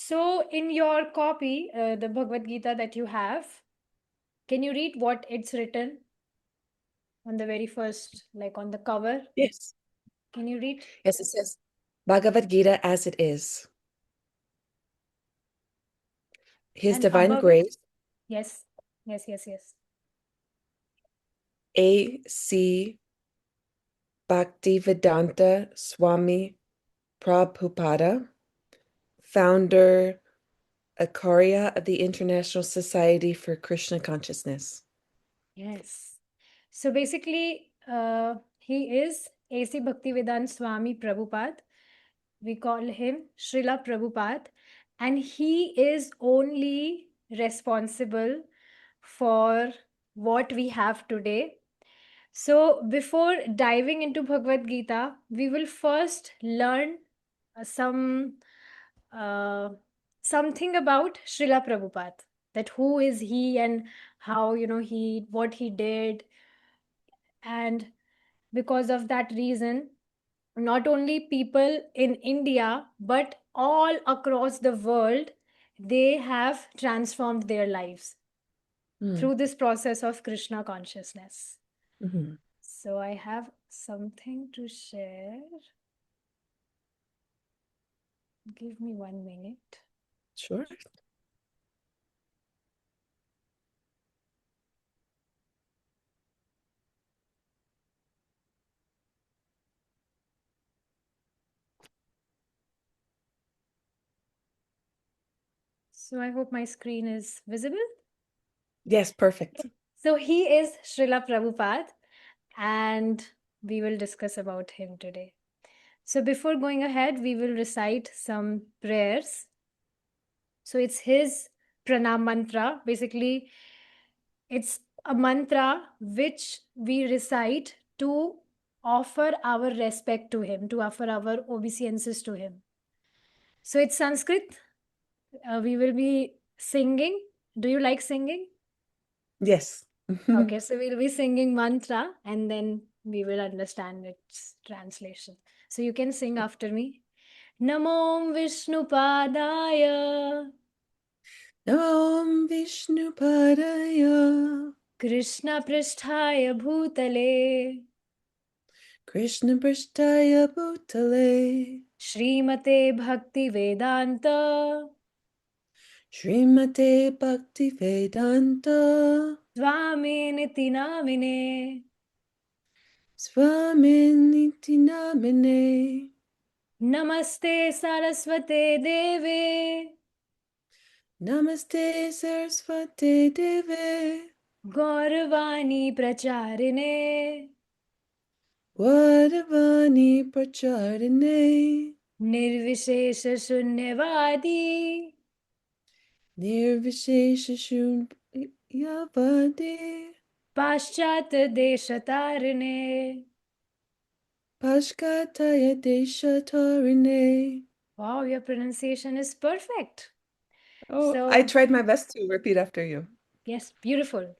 So, in your copy, the Bhagavad Gita that you have, can you read what it's written on the very first, like on the cover? Yes. Can you read? Yes, it says Bhagavad Gita as it is. His And Divine above it? Grace, Yes, yes, yes, yes. A.C. Bhaktivedanta Swami Prabhupada, founder Acharya of the International Society for Krishna Consciousness. Yes. So basically, he is A.C. Bhaktivedanta Swami Prabhupada. We call him Srila Prabhupada, and he is only responsible for what we have today. So, before diving into Bhagavad Gita, we will first learn some uh, something about Srila Prabhupada. That who is he and how he what he did, and because of that reason, not only people in India but all across the world, they have transformed their lives Mm. through this process of Krishna consciousness. Mhm. So I have something to share. Give me 1 minute. Sure. So I hope my screen is visible. Yes, perfect. So he is Srila Prabhupada, and we will discuss about him today. So before going ahead, we will recite some prayers. So it's his pranam mantra. Basically, it's a mantra which we recite to offer our respect to him, to offer our obeisances to him. So it's Sanskrit. We will be singing. Do you like singing? Yes. Okay, so we'll be singing mantra and then we will understand its translation. So you can sing after me. Namo Vishnu Padaya Nam Vishnupadaya Krishna Pristhaya Bhutale Krishna Prashtaya Bhutale Srimate Bhakti Vedanta Srimate Bhaktivedanta Swami Niti Namine Swaminiti Namine Namaste Saraswate Deve Namaste Saraswate Deve Gauravani Pracharine Vadavani Pracharine निर्विशेष शून्यवादी Nirvishesha Shunyavade पाश्चात्य देश तारने. Pashkataya Deshatarine. Wow, your pronunciation is perfect. Oh, I So, tried my best to repeat after you. yes, beautiful.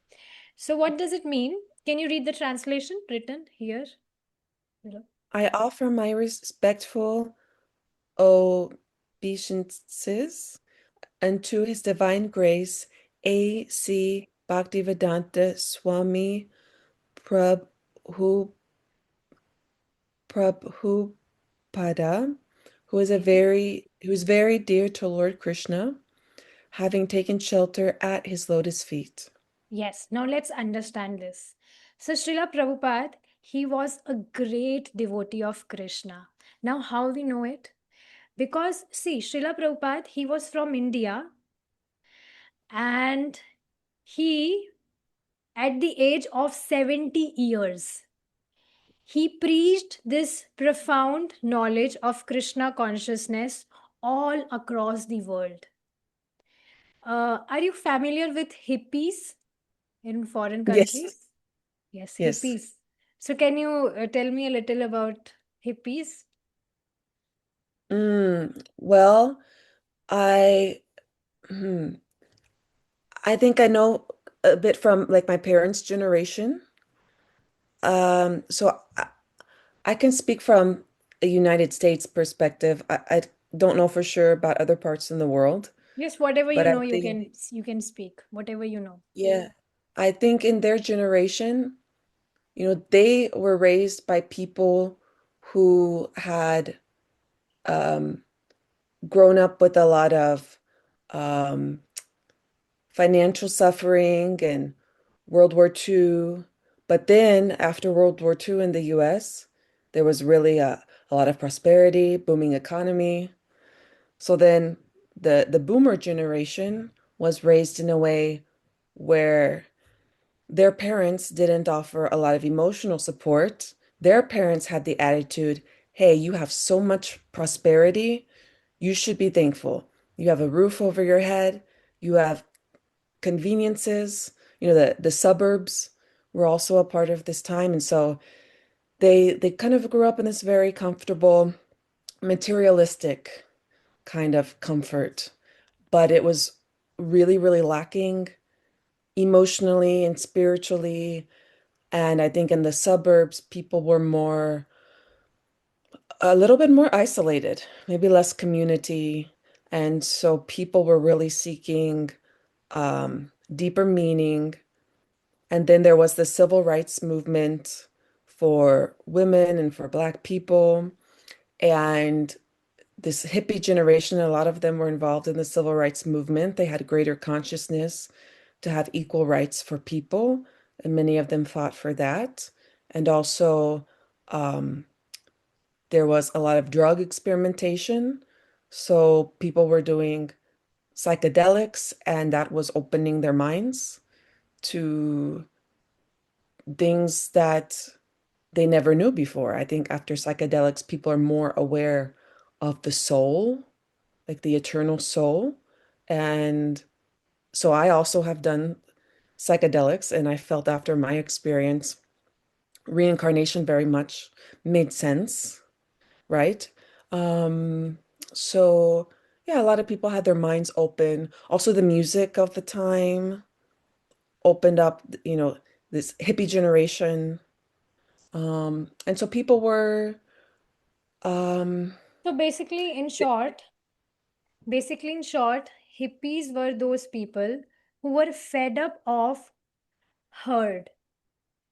So, what does it mean? Can you read the translation written here below? I offer my respectful obeisances unto His Divine Grace, A.C. Bhaktivedanta Swami Prabhu, Prabhupada, Okay. who is very dear to Lord Krishna, having taken shelter at his lotus feet. Yes, now let's understand this. So, Srila Prabhupada, he was a great devotee of Krishna. Now, how we know it? Because, see, Srila Prabhupada, he was from India and he, at the age of 70 years, he preached this profound knowledge of Krishna consciousness all across the world. Are you familiar with hippies in foreign Yes, countries? Yes, yes. hippies. So, can you tell me a little about hippies? Well, I hmm, I think I know a bit from like my parents' generation. So I can speak from a United States perspective. don't know for sure about other parts in the world, Yes, whatever but you I know, think, you can speak. Whatever you know. yeah, I think in their generation, they were raised by people who had um, grown up with a lot of um, financial suffering and World War II. But then after World War II in the US, there was really a lot of prosperity, booming economy. So then the boomer generation was raised in a way where their parents didn't offer a lot of emotional support. Their parents had the attitude, hey, you have so much prosperity, you should be thankful. You have a roof over your head, you have conveniences, the suburbs were also a part of this time. And so they kind of grew up in this very comfortable, materialistic kind of comfort, but it was really, really lacking emotionally and spiritually. And I think in the suburbs, people were a little bit more isolated, maybe less community. And so people were really seeking deeper meaning. And then there was the civil rights movement for women and for Black people. And this hippie generation, a lot of them were involved in the civil rights movement. They had greater consciousness to have equal rights for people, and many of them fought for that. And also, um, there was a lot of drug experimentation. So people were doing psychedelics, and that was opening their minds to things that they never knew before. I think after psychedelics, people are more aware of the soul, like the eternal soul. And so I also have done psychedelics, and I felt after my experience, reincarnation very much made sense, right? Um, so yeah, a lot of people had their minds open. Also, the music of the time opened up, this hippie generation. And so people were, um, So basically in short, hippies were those people who were fed up of herd.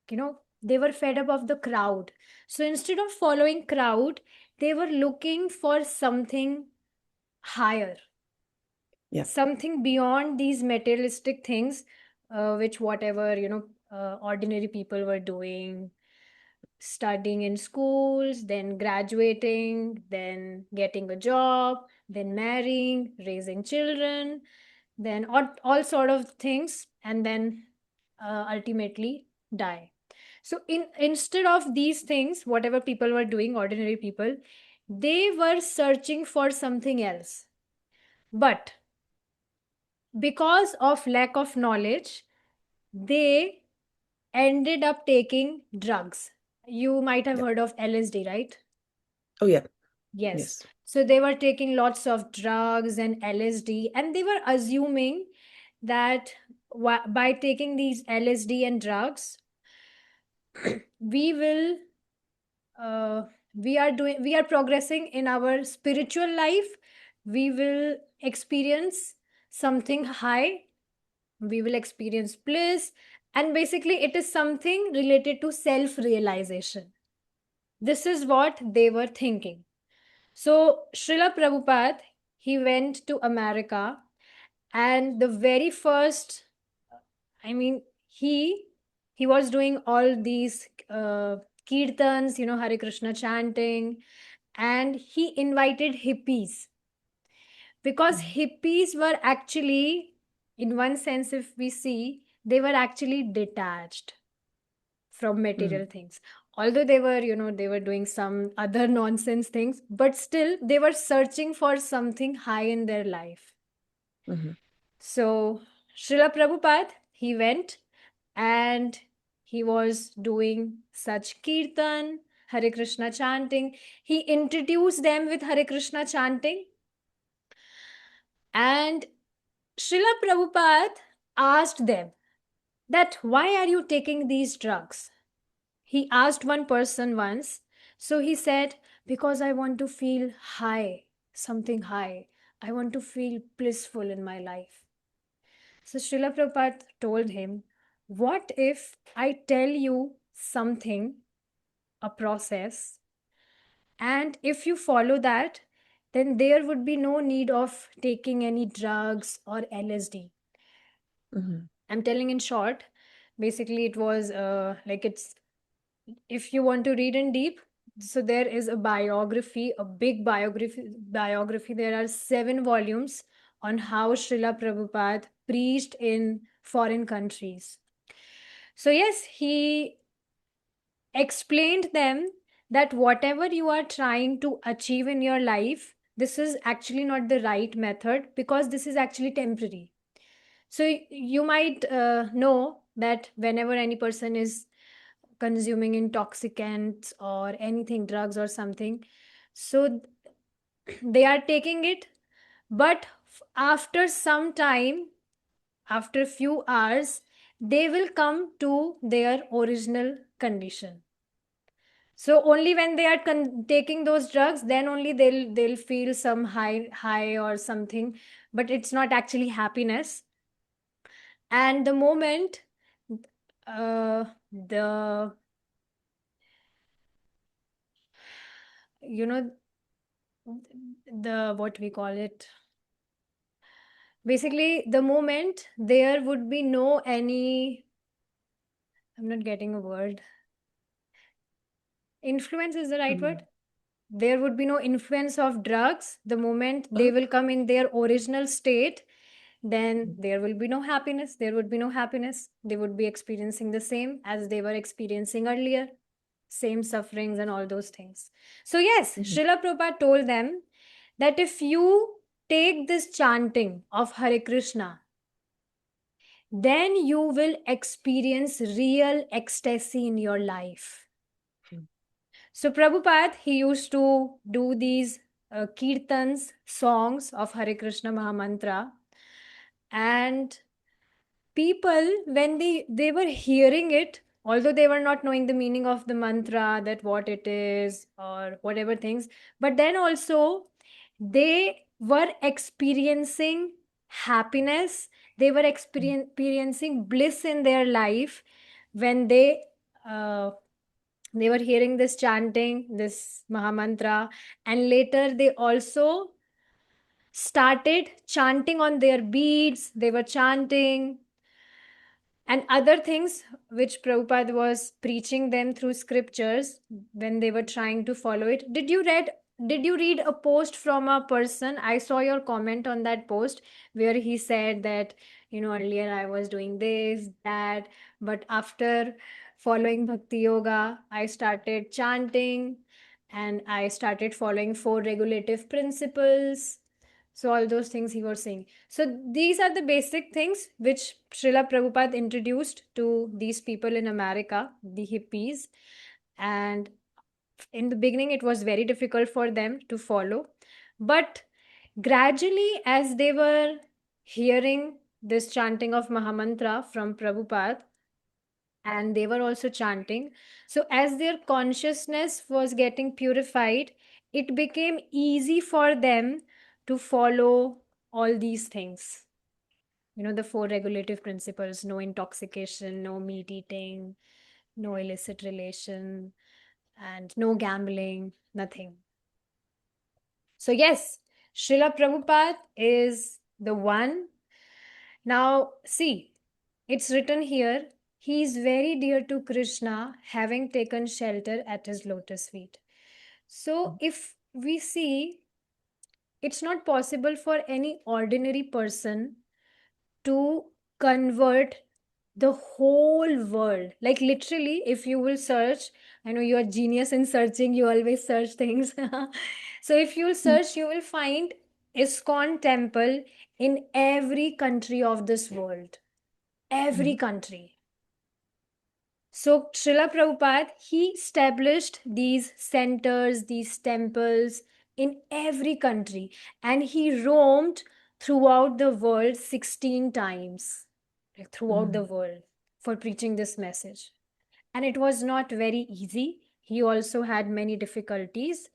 They were fed up of the crowd. So instead of following crowd, they were looking for something higher, yeah. something beyond these materialistic things, which whatever ordinary people were doing, studying in schools, then graduating, then getting a job, then marrying, raising children, then all sort of things, and then ultimately die. So instead of these things, whatever people were doing, ordinary people, they were searching for something else. But because of lack of knowledge, they ended up taking drugs. You might have Yeah. heard of LSD, right? Oh, yeah. Yes. Yes. So they were taking lots of drugs and LSD, and they were assuming that by taking these LSD and drugs, we will we are progressing in our spiritual life. We will experience something high, we will experience bliss, and basically it is something related to self realization. This is what they were thinking. So Srila Prabhupada, he went to America, and the very first, I mean, he was doing all these kirtans, Hare Krishna chanting, and he invited hippies, because Mhm. hippies were actually, in one sense, if we see, they were actually detached from Mhm. material things. Although they were, they were doing some other nonsense things, but still they were searching for something high in their life. Mhm. So Srila Prabhupada, he went, and he was doing such kirtan, Hare Krishna chanting. He introduced them with Hare Krishna chanting, and Srila Prabhupada asked them that why are you taking these drugs? He asked one person once. So he said, because I want to feel high. something high. I want to feel blissful in my life. So Srila Prabhupada told him, what if I tell you something, a process, and if you follow that, then there would be no need of taking any drugs or LSD. Mhm. I'm telling in short, basically it was like it's, if you want to read in deep, so there is a biography, a big biography. There are 7 volumes on how Srila Prabhupada preached in foreign countries. So yes, he explained them that whatever you are trying to achieve in your life, this is actually not the right method, because this is actually temporary. So you might know that whenever any person is consuming intoxicants or anything, drugs or something, so they are taking it, but after some time, after a few hours, they will come to their original condition. So only when they are taking those drugs, then only they'll feel some high or something, but it's not actually happiness. And the moment the you know the what we call it, basically the moment there would be no any, I'm not getting a word, influence is the right word, Mhm. there would be no influence of drugs. The moment they Uh-huh. will come in their original state, then Mhm. there will be no happiness. There would be no happiness. They would be experiencing the same as they were experiencing earlier, same sufferings and all those things. So yes, Mhm. Srila Prabhupada told them that if you take this chanting of Hare Krishna, then you will experience real ecstasy in your life. Mhm. So Prabhupada, he used to do these kirtans, songs of Hare Krishna Mahamantra, and people, when they were hearing it, although they were not knowing the meaning of the mantra, that what it is or whatever things, but then also they were experiencing happiness, they were experiencing bliss in their life when uh, they were hearing this chanting, this mahamantra, and later they also started chanting on their beads. They were chanting and other things which Prabhupada was preaching them through scriptures when they were trying to follow it. Did you read a post from a person? I saw your comment on that post where he said that, earlier I was doing this, that, but after following Bhakti Yoga, I started chanting and I started following 4 regulative principles. So all those things he was saying. So these are the basic things which Srila Prabhupada introduced to these people in America, the hippies. And in the beginning, it was very difficult for them to follow. But gradually, as they were hearing this chanting of Mahamantra from Prabhupada, and they were also chanting. So, as their consciousness was getting purified, it became easy for them to follow all these things. The 4 regulative principles: no intoxication, no meat eating, no illicit relation, and no gambling, nothing. So, yes, Srila Prabhupada is the one. Now, see, it's written here, he is very dear to Krishna, having taken shelter at his lotus feet. So, if we see, it's not possible for any ordinary person to convert the whole world. Like, literally, if you will search, I know you are genius in searching, you always search things. So, if you will search, you will find ISKCON temple in every country of this world. Every Mhm. country. So Srila Prabhupada, he established these centers, these temples in every country, and he roamed throughout the world 16 times, like throughout the Mhm. world, for preaching this message. And it was not very easy. He also had many difficulties.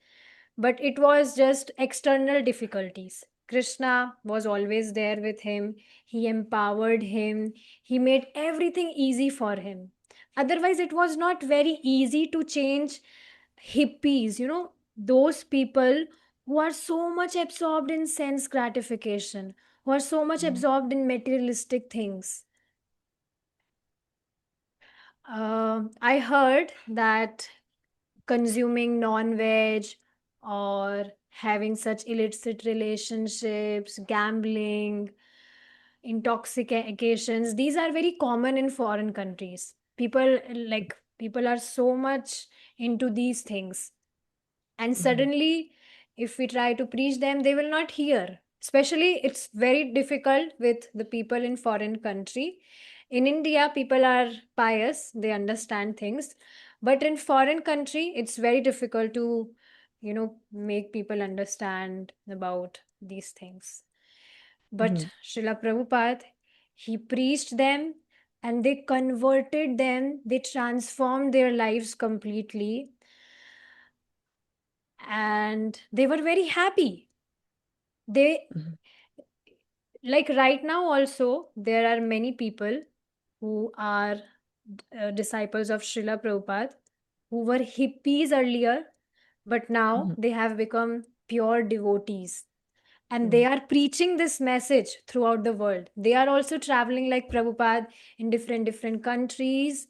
but it was just external difficulties. Krishna was always there with him. He empowered him. He made everything easy for him. Otherwise, it was not very easy to change hippies, those people who are so much absorbed in sense gratification, who are so much Mm. absorbed in materialistic things. I heard that consuming non-veg or having such illicit relationships, gambling, intoxications, these are very common in foreign countries. People are so much into these things, and Mhm. suddenly if we try to preach them, they will not hear. Especially it's very difficult with the people in foreign country. In India, people are pious, they understand things, but in foreign country it's very difficult to make people understand about these things. But Mhm. Srila Prabhupada, he preached them, and they converted them, they transformed their lives completely, and they were very happy. They, Mhm. like, right now also there are many people who are disciples of Srila Prabhupada, who were hippies earlier, but now Mhm. they have become pure devotees, and they Mm. are preaching this message throughout the world. They are also traveling like Prabhupada in different countries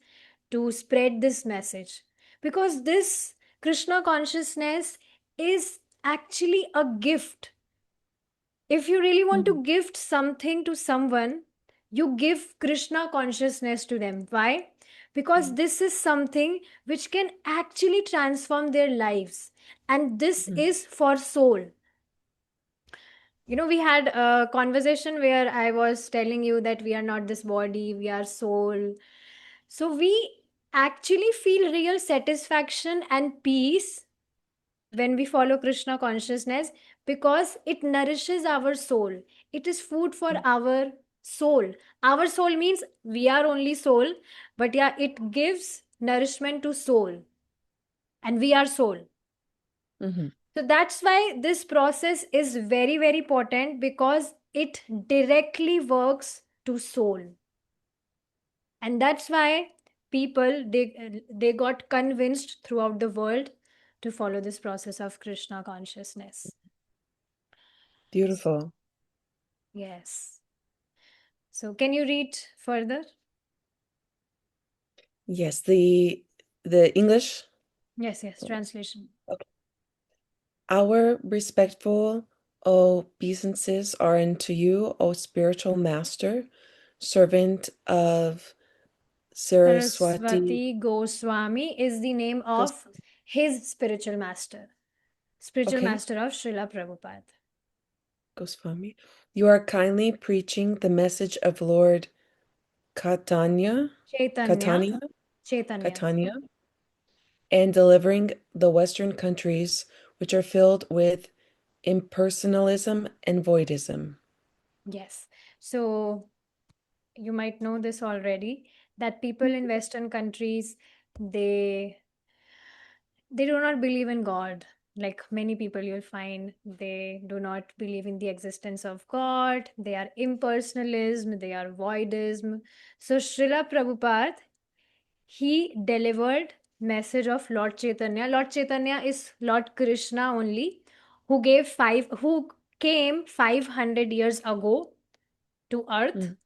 to spread this message, because this Krishna consciousness is actually a gift. If you really want Mhm. to gift something to someone, you give Krishna consciousness to them. Why? Because Mm. this is something which can actually transform their lives, and this Mhm. is for soul. We had a conversation where I was telling you that we are not this body, we are soul. So we actually feel real satisfaction and peace when we follow Krishna consciousness, because it nourishes our soul. It is food for Mm. our soul. Our soul means we are only soul, but yeah, it gives nourishment to soul, and we are soul. Mhm. So that's why this process is very, very important, because it directly works to soul. And that's why people, they got convinced throughout the world to follow this process of Krishna consciousness. Beautiful. Yes. So can you read further? Yes, the English. Yes, translation. Okay. Our respectful obeisances are unto you, O spiritual master, servant of Saraswati Saraswati Goswami is the name Gos- of his spiritual okay, master of Srila Prabhupada. Goswami. You are kindly preaching the message of Lord Katanya, Chaitanya, Katanya, Chaitanya. Katanya, and delivering the Western countries which are filled with impersonalism and voidism. Yes. So you might know this already, that people in Western countries, they they do not believe in God. Like many people, you'll find they do not believe in the existence of God. They are impersonalism, they are voidism. So Srila Prabhupada, he delivered message of Lord Chaitanya. Lord Chaitanya is Lord Krishna only, who came 500 years ago to earth, Mm.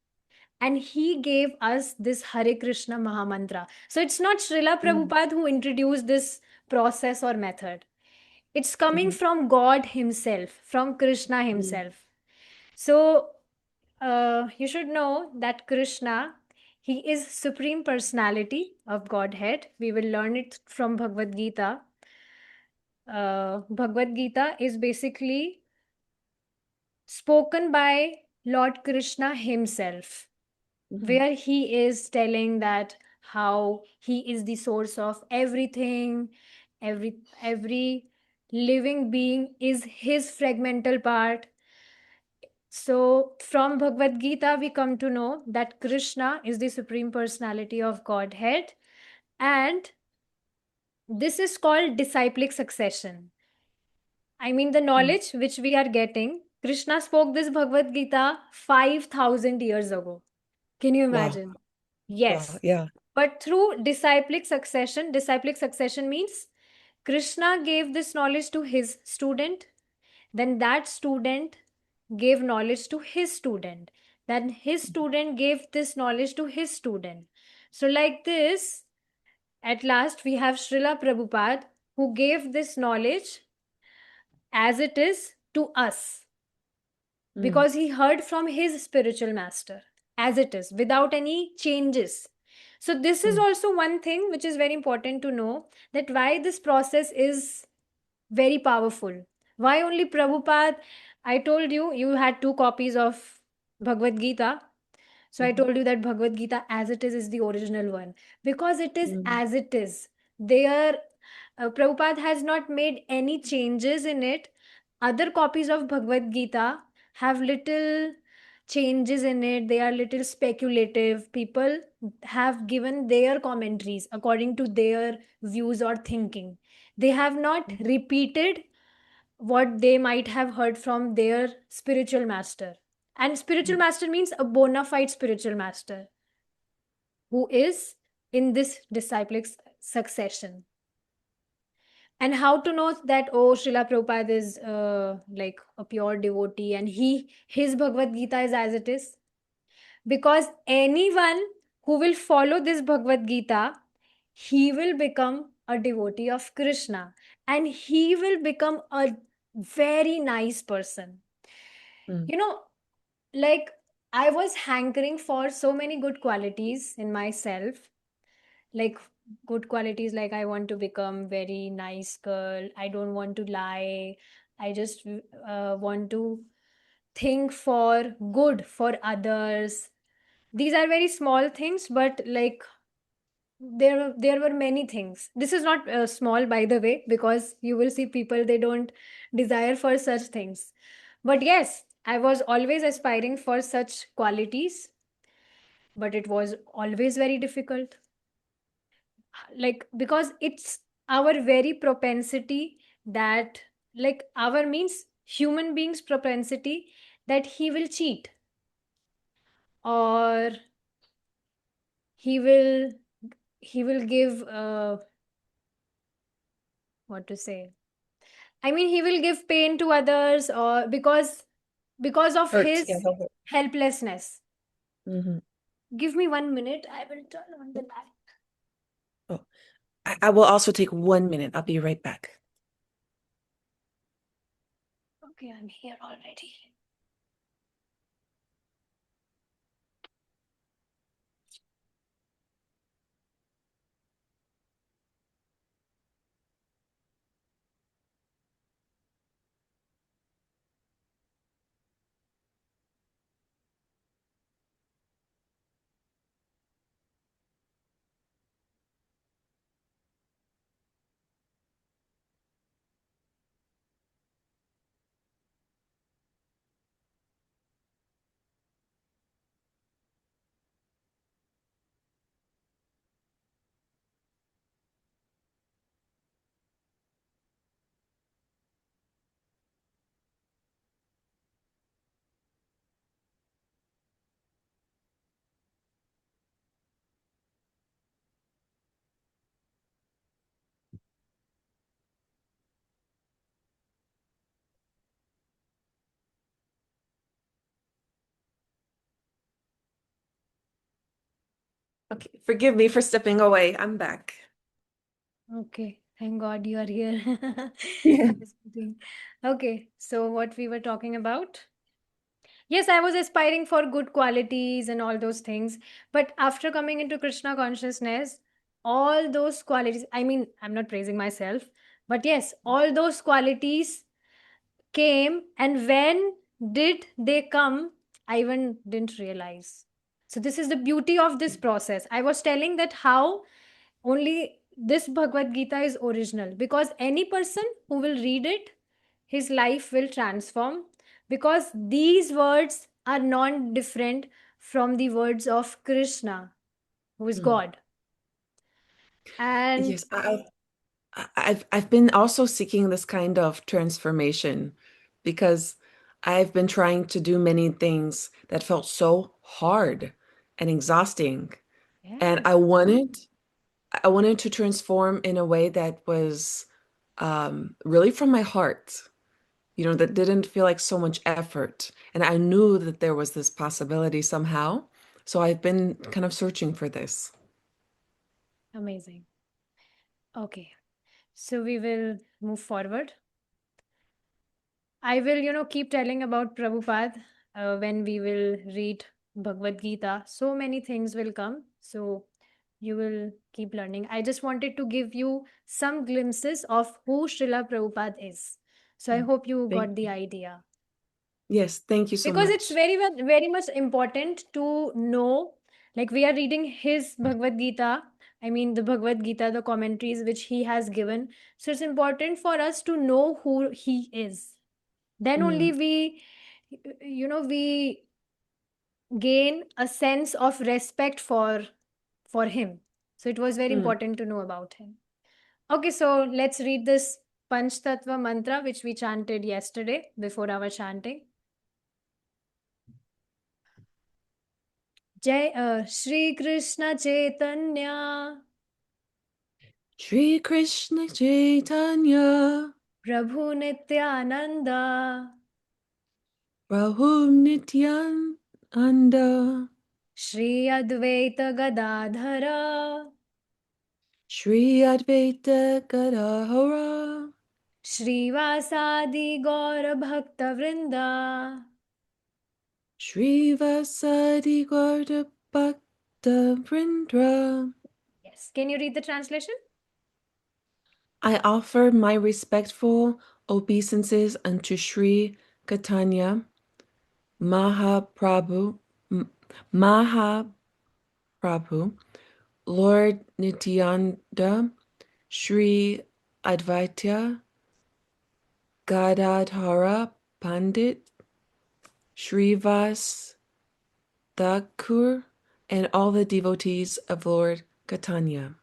and he gave us this Hare Krishna Mahamantra. So it's not Srila Mm. Prabhupada who introduced this process or method. It's coming Mhm. from God Himself, from Krishna Mm. Himself. So you should know that Krishna, He is Supreme Personality of Godhead. We will learn it from Bhagavad Gita. Bhagavad Gita is basically spoken by Lord Krishna Himself, Mhm. where he is telling that how he is the source of everything. Every living being is his fragmental part. So from Bhagavad Gita we come to know that Krishna is the supreme personality of Godhead, and this is called disciplic succession. I mean, the knowledge which we are getting, Krishna spoke this Bhagavad Gita 5,000 years ago. Can you Wow. imagine? Wow. Yes. Yeah. But through disciplic succession means Krishna gave this knowledge to his student, then that student gave knowledge to his student, then his student gave this knowledge to his student. So, like this, at last we have Srila Prabhupada who gave this knowledge as it is to us Mm, because he heard from his spiritual master as it is without any changes. So this is mm, also one thing which is very important to know, that why this process is very powerful. Why only Prabhupada? I told you you had two copies of Bhagavad Gita. So I mhm, told you that Bhagavad Gita as it is the original one, because it is mm, as it is. There, Prabhupada has not made any changes in it. Other copies of Bhagavad Gita have little changes in it. They are little speculative. People have given their commentaries according to their views or thinking. They have not mm, repeated what they might have heard from their spiritual master. And spiritual mm, master means a bona fide spiritual master who is in this disciplic succession. And how to know that, oh, Srila Prabhupada is like a pure devotee and his Bhagavad Gita is as it is? Because anyone who will follow this Bhagavad Gita, he will become a devotee of Krishna and he will become a very nice person. mm, You know, like I was hankering for so many good qualities in myself, like good qualities like I want to become very nice girl, I don't want to lie, I just want to think for good for others. These are very small things, but like there were many things. This is not small, by the way, because you will see people, they don't desire for such things. But yes, I was always aspiring for such qualities, but it was always very difficult, like because it's our very propensity that, like our means human beings propensity, that he will cheat or he will give what to say, I mean he will give pain to others, or because of hurt. Yeah. his He'll hurt. helplessness. Hmm. Give me 1 minute, I will turn on the light. Oh, I will also take 1 minute. I'll be right back. Okay, I'm here already. Okay. Forgive me for stepping away. I'm back. Okay, thank God you are here. Yeah. I was thinking. Okay, so what we were talking about? Yes, I was aspiring for good qualities and all those things. But after coming into Krishna consciousness, all those qualities, I mean, I'm not praising myself, but yes, all those qualities came. And when did they come? I even didn't realize. So, this is the beauty of this process. I was telling that how only this Bhagavad Gita is original, because any person who will read it, his life will transform, because these words are non different from the words of Krishna, who is Mm. God. And Yes. I've been also seeking this kind of transformation because I've been trying to do many things that felt so hard and exhausting. And Yes. I wanted to transform in a way that was really from my heart, that didn't feel like so much effort. And I knew that there was this possibility somehow. So I've been kind of searching for this. Amazing. Okay. So we will move forward. I will, keep telling about Prabhupada when we will read Bhagavad Gita. So many things will come. So you will keep learning. I just wanted to give you some glimpses of who Srila Prabhupada is. So I Mm. hope you Thank got the you. idea. Yes, thank you so Because it's much. very much important to know, like we are reading his Bhagavad Gita. I mean, the Bhagavad Gita, the commentaries which he has given. So it's important for us to know who he is. Then only Mm, we gain a sense of respect for him. So it was very mm. important to know about him. Okay, so let's read this Panch Tattva mantra which we chanted yesterday before our chanting. जय Shri Krishna Chaitanya Shri Krishna Chaitanya, प्रभु Nityanand Prabhu Nityananda, Shri Advaita Gadadhar Shri Advaita Gadahara, श्रीवासादि गौर भक्त वृंदा. Shri Vasadi Gaura Bhakta Vrindra. Yes, can you read the translation? I offer my respectful obeisances unto Shri Caitanya Mahaprabhu, Mahaprabhu, Lord Nityananda, Shri Advaita Gadadhara Pandit, Shrivas Thakur, and all the devotees of Lord Caitanya.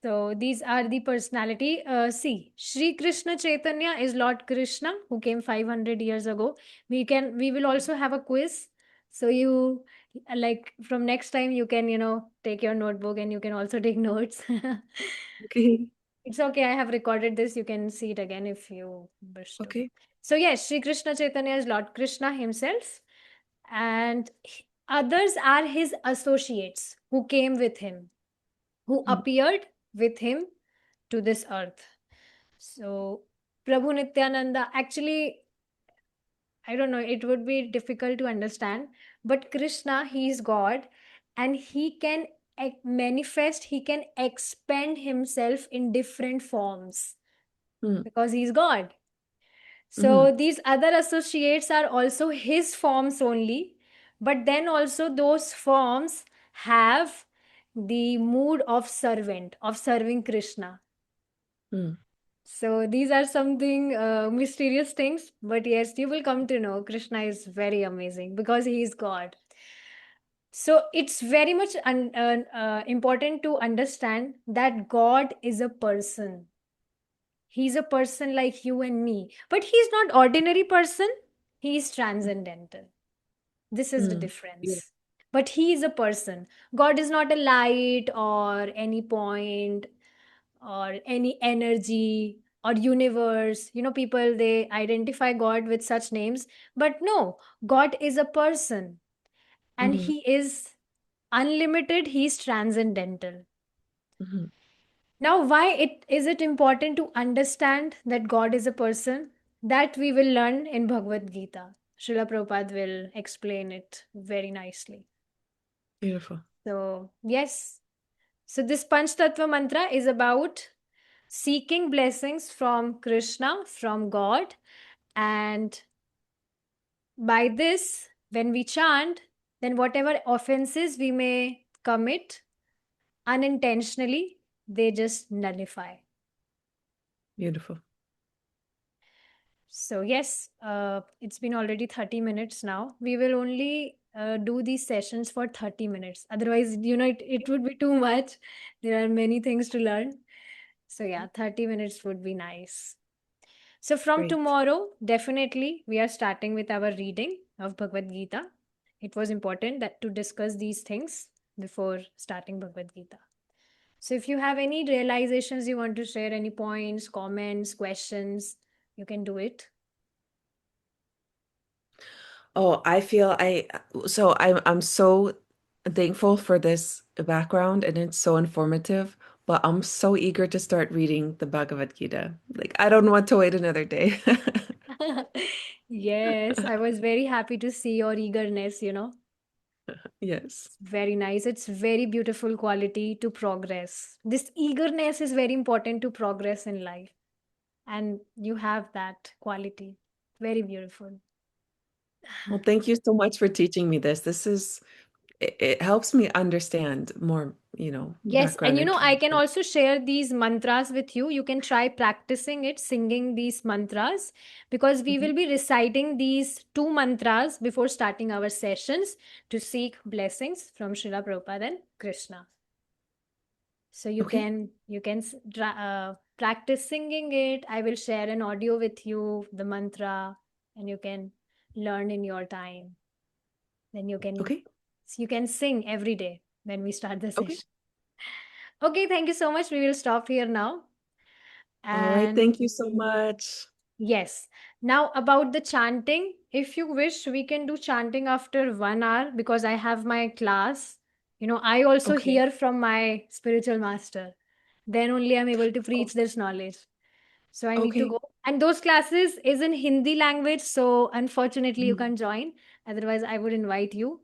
So these are the personality. See, Sri Krishna Chaitanya is Lord Krishna who came 500 years ago. We will also have a quiz. So you, like, from next time you can, take your notebook and you can also take notes. Okay. It's okay. I have recorded this. You can see it again if you wish to. Okay. So yes, Sri Krishna Chaitanya is Lord Krishna himself, and others are his associates who came with him, who Mm, appeared with him to this earth. So Prabhu Nityananda, actually, I don't know, it would be difficult to understand, but Krishna, he is God, and he can manifest, he can expand himself in different forms mm, because he's God. mhm, So these other associates are also his forms only, but then also those forms have the mood of servant, of serving Krishna. mm. So these are something mysterious things, but yes, you will come to know Krishna is very amazing because he is God. So it's very much important to understand that God is a person. He's a person like you and me, but he's not ordinary person. He is transcendental. This is the Yeah. difference. But he is a person. God is not a light or any point or any energy or universe. People they identify God with such names, but no, God is a person and Mhm, he is unlimited, he's transcendental. mhm. Now, why it important to understand that God is a person? That we will learn in Bhagavad Gita. Srila Prabhupada will explain it very nicely. Beautiful. So, yes. So, this Panch Tattva mantra is about seeking blessings from Krishna, from God. And by this, when we chant, then whatever offenses we may commit unintentionally, they just nullify. Beautiful. So, yes, it's been already 30 minutes now. We will only do these sessions for 30 minutes. Otherwise, it would be too much. There are many things to learn. So, yeah, 30 minutes would be nice. So, from Great. tomorrow, definitely we are starting with our reading of Bhagavad Gita. It was important that to discuss these things before starting Bhagavad Gita. So, if you have any realizations you want to share, any points, comments, questions, you can do it. Oh, I feel I'm so thankful for this background and it's so informative, but I'm so eager to start reading the Bhagavad Gita. Like I don't want to wait another day. Yes, I was very happy to see your eagerness. Yes. Very nice. It's very beautiful quality to progress. This eagerness is very important to progress in life. And you have that quality. Very beautiful. Well, thank you so much for teaching me this. It helps me understand more, Yes, and background I can information. also share these mantras with you. You can try practicing it, singing these mantras, because we Mhm. will be reciting these two mantras before starting our sessions to seek blessings from Srila Prabhupada and Krishna. So Okay. you can practice singing it. I will share an audio with you, the mantra, and you can learn in your time. Then Okay. you can sing every day when we start the Okay. session. Okay, thank you so much. We will stop here now. All right. And Thank you so much. yes, now about the chanting, if you wish, we can do chanting after 1 hour because I have my class. I also Okay. hear from my spiritual master. Then only I'm able to Oh, preach this knowledge. So I need to okay. go. And those classes is in Hindi language. So unfortunately, you Mhm. can't join. Otherwise, I would invite you.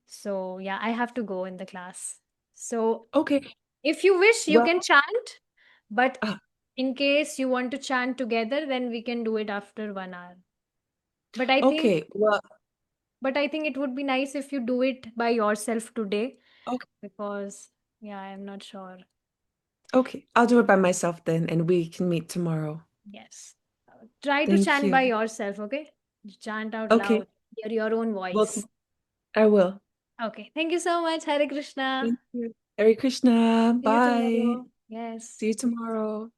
So yeah, I have to go in the class. So Okay. if you wish, you Well, can chant. But uh, in case you want to chant together, then we can do it after 1 hour. But I think, okay. Well, but I think it would be nice if you do it by yourself today okay. because yeah, I'm not sure. Okay. I'll do it by myself then, and we can meet tomorrow. Yes. Try to Thank chant by you. yourself, okay? Chant out Okay. loud. Hear your own Well, voice. I will. Okay. Thank you so much. Hare Krishna. Thank you. Hare Krishna. See you Bye. tomorrow. Yes. See you tomorrow.